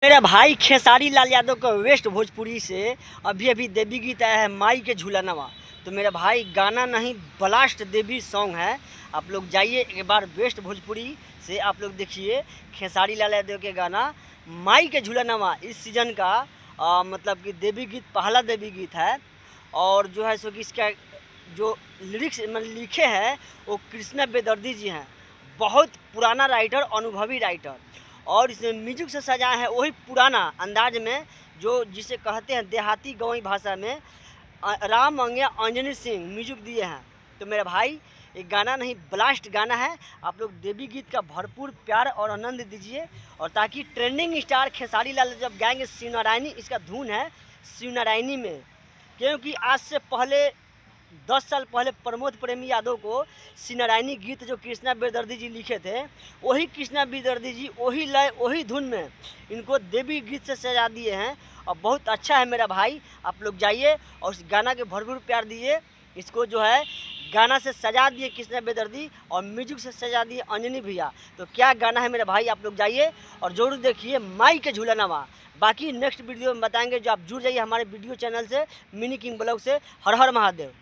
मेरा भाई खेसारी लाल यादव का वेस्ट भोजपुरी से अभी देवी गीत आया है माई के झूलनवा। तो मेरा भाई गाना नहीं ब्लास्ट देवी सॉन्ग है। आप लोग जाइए एक बार वेस्ट भोजपुरी से आप लोग देखिए खेसारी लाल यादव के गाना माई के झूलनवा। इस सीज़न का मतलब कि देवी गीत पहला देवी गीत है। और जो है सो कि इसका जो लिरिक्स मतलब लिखे हैं वो कृष्णा बेदर्दी जी हैं। बहुत पुराना राइटर, अनुभवी राइटर। और इसमें म्यूजिक से सजाए हैं वही पुराना अंदाज में, जो जिसे कहते हैं देहाती गाँवी भाषा में राम अंगे अंजनी सिंह म्यूजिक दिए हैं। तो मेरा भाई एक गाना नहीं ब्लास्ट गाना है। आप लोग देवी गीत का भरपूर प्यार और आनंद दीजिए। और ताकि ट्रेंडिंग स्टार खेसारी लाल जब गाएंगे शिवनारायणी, इसका धुन है शिवनारायणी में। क्योंकि आज से पहले 10 साल पहले प्रमोद प्रेमी यादव को शिवनारायणी गीत जो कृष्णा बेदर्दी जी लिखे थे, वही कृष्णा बेदर्दी जी वही लय वही धुन में इनको देवी गीत से सजा दिए हैं। और बहुत अच्छा है मेरा भाई। आप लोग जाइए और इस गाना के भरपूर प्यार दिए। इसको जो है गाना से सजा दिए कृष्णा बेदर्दी और म्यूजिक से सजा दिए अंजनी भैया। तो क्या गाना है मेरे भाई, आप लोग जाइए और ज़रूर देखिए माई के झूलनवा। बाकी नेक्स्ट वीडियो में बताएंगे। जो आप जुड़ जाइए हमारे वीडियो चैनल से, मिनी किंग ब्लॉग से। हर हर महादेव।